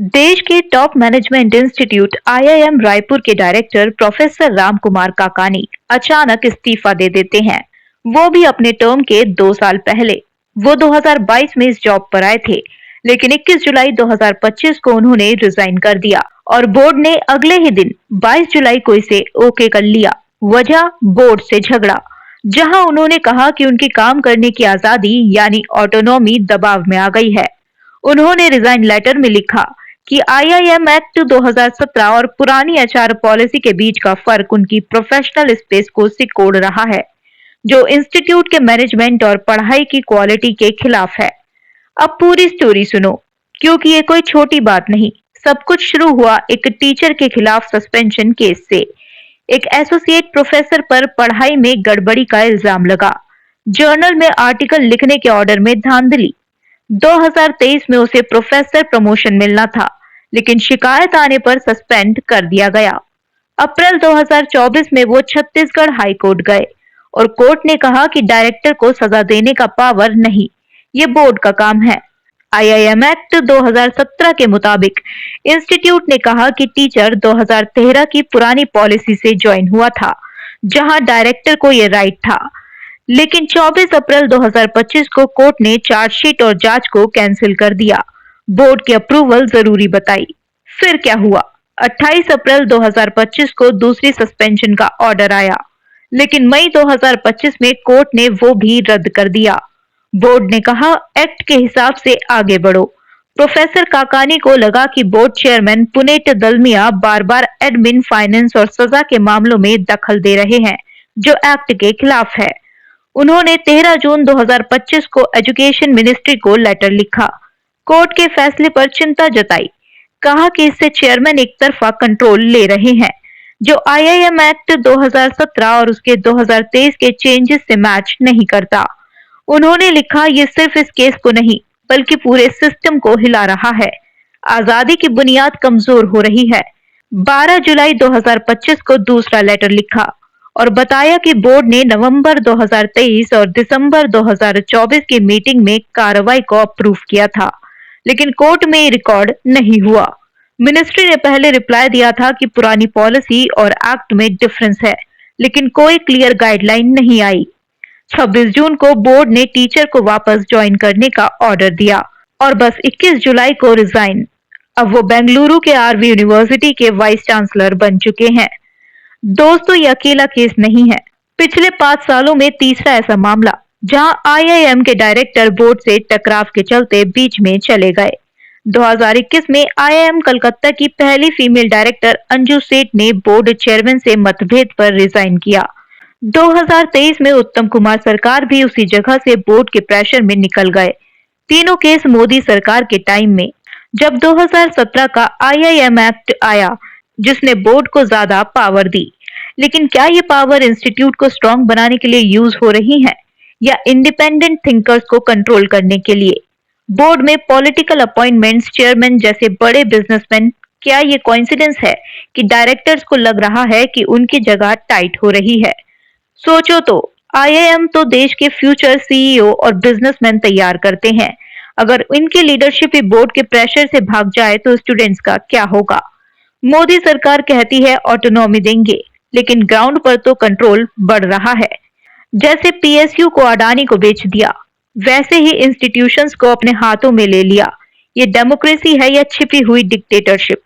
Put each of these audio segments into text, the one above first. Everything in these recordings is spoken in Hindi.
देश के top management institute IIM Raipur के डायरेक्टर प्रोफेसर राम कुमार काकानी अचानक इस्तीफा दे देते हैं। वो भी अपने टर्म के 2 साल पहले। वो 2022 में इस जॉब पर आए थे, लेकिन 21 जुलाई 2025 को उन्होंने रिजाइन कर दिया और बोर्ड ने अगले ही दिन 22 जुलाई को इसे ओके कर लिया। वजह बोर्ड से झगड़ा, जहां उन्होंने कहा कि उनकी काम करने की आजादी यानी ऑटोनॉमी दबाव में आ गई है। उन्होंने रिजाइन लेटर में लिखा कि आईआईएम एक्ट 2017 और पुरानी एचआर पॉलिसी के बीच का फर्क उनकी प्रोफेशनल स्पेस को सिकोड़ रहा है, जो इंस्टीट्यूट के मैनेजमेंट और पढ़ाई की क्वालिटी के खिलाफ है। अब पूरी स्टोरी सुनो, क्योंकि ये कोई छोटी बात नहीं। सब कुछ शुरू हुआ एक टीचर के खिलाफ सस्पेंशन केस से। एक एसोसिएट प्रोफेसर पर पढ़ाई में गड़बड़ी का इल्जाम लगा। जर्नल में आर्टिकल लिखने के ऑर्डर में धांधली। 2023 में उसे प्रोफेसर प्रमोशन मिलना था, लेकिन शिकायत आने पर सस्पेंड कर दिया गया। अप्रैल 2024 में वो छत्तीसगढ़ हाई कोर्ट गए और कोर्ट ने कहा कि डायरेक्टर को सजा देने का पावर नहीं, ये बोर्ड का काम है। आईआईएम एक्ट 2017 के मुताबिक इंस्टीट्यूट ने कहा कि टीचर 2013 की पुरानी पॉलिसी से ज्वाइन हुआ था, जहां डायरेक्टर को ये राइट था। लेकिन 24 अप्रैल 2025 को कोर्ट ने चार्जशीट और जांच को कैंसिल कर दिया। बोर्ड की अप्रूवल जरूरी बताई। फिर क्या हुआ? 28 अप्रैल 2025 को दूसरी सस्पेंशन का ऑर्डर आया, लेकिन मई 2025 में कोर्ट ने वो भी रद्द कर दिया। बोर्ड ने कहा, एक्ट के हिसाब से आगे बढ़ो। प्रोफेसर काकानी को लगा कि बोर्ड चेयरमैन पुनेट दलमिया बार बार एडमिन, फाइनेंस और सजा के मामलों में दखल दे रहे हैं, जो एक्ट के खिलाफ है। उन्होंने 13 जून 2025 को एजुकेशन मिनिस्ट्री को लेटर लिखा, कोर्ट के फैसले पर चिंता जताई। कहा कि इससे चेयरमैन एक तरफा कंट्रोल ले रहे हैं, जो आईआईएम एक्ट 2017 और उसके 2023 के चेंजेस से मैच नहीं करता। उन्होंने लिखा, ये सिर्फ इस केस को नहीं बल्कि पूरे सिस्टम को हिला रहा है। आजादी की बुनियाद कमजोर हो रही है। 12 जुलाई 2025 को दूसरा लेटर लिखा और बताया कि बोर्ड ने नवंबर 2023 और दिसंबर 2024 की मीटिंग में कार्रवाई को अप्रूव किया था, लेकिन कोर्ट में रिकॉर्ड नहीं हुआ। मिनिस्ट्री ने पहले रिप्लाई दिया था कि पुरानी पॉलिसी और एक्ट में डिफरेंस है, लेकिन कोई क्लियर गाइडलाइन नहीं आई। 26 जून को बोर्ड ने टीचर को वापस ज्वाइन करने का ऑर्डर दिया और बस 21 जुलाई को रिजाइन। अब वो बेंगलुरु के आरवी यूनिवर्सिटी के वाइस चांसलर बन चुके हैं। दोस्तों, ये अकेला केस नहीं है। पिछले 5 सालों में तीसरा ऐसा मामला जहां आईआईएम के डायरेक्टर बोर्ड से टकराव के चलते बीच में चले गए। 2021 में आईआईएम कलकत्ता की पहली फीमेल डायरेक्टर अंजू सेठ ने बोर्ड चेयरमैन से मतभेद पर रिजाइन किया। 2023 में उत्तम कुमार सरकार भी उसी जगह से बोर्ड के प्रेशर में निकल गए। तीनों केस मोदी सरकार के टाइम में, जब 2017 का आईआईएम एक्ट आया, जिसने बोर्ड को ज्यादा पावर दी। लेकिन क्या ये पावर इंस्टीट्यूट को स्ट्रांग बनाने के लिए यूज हो रही है या इंडिपेंडेंट थिंकर्स को कंट्रोल करने के लिए? बोर्ड में पॉलिटिकल अपॉइंटमेंट्स, चेयरमैन जैसे बड़े बिजनेसमैन, क्या ये कोइंसिडेंस है कि डायरेक्टर्स को लग रहा है कि उनकी जगह टाइट हो रही है? सोचो तो, आईआईएम तो देश के फ्यूचर सीईओ और बिजनेसमैन तैयार करते हैं। अगर इनकी लीडरशिप ही बोर्ड के प्रेशर से भाग जाए तो स्टूडेंट्स का क्या होगा? मोदी सरकार कहती है ऑटोनॉमी देंगे, लेकिन ग्राउंड पर तो कंट्रोल बढ़ रहा है। जैसे पीएसयू को अडानी को बेच दिया, वैसे ही इंस्टीट्यूशंस को अपने हाथों में ले लिया। ये डेमोक्रेसी है या छिपी हुई डिक्टेटरशिप?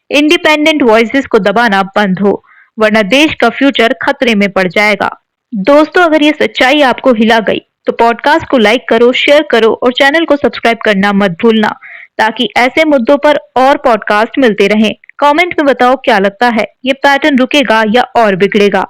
इंडिपेंडेंट वॉइसेस को दबाना बंद हो, वरना देश का फ्यूचर खतरे में पड़ जाएगा। दोस्तों, अगर ये सच्चाई आपको हिला गई तो पॉडकास्ट को लाइक करो, शेयर करो और चैनल को सब्सक्राइब करना मत भूलना, ताकि ऐसे मुद्दों पर और पॉडकास्ट मिलते रहें। कमेंट में बताओ क्या लगता है, ये पैटर्न रुकेगा या और बिगड़ेगा?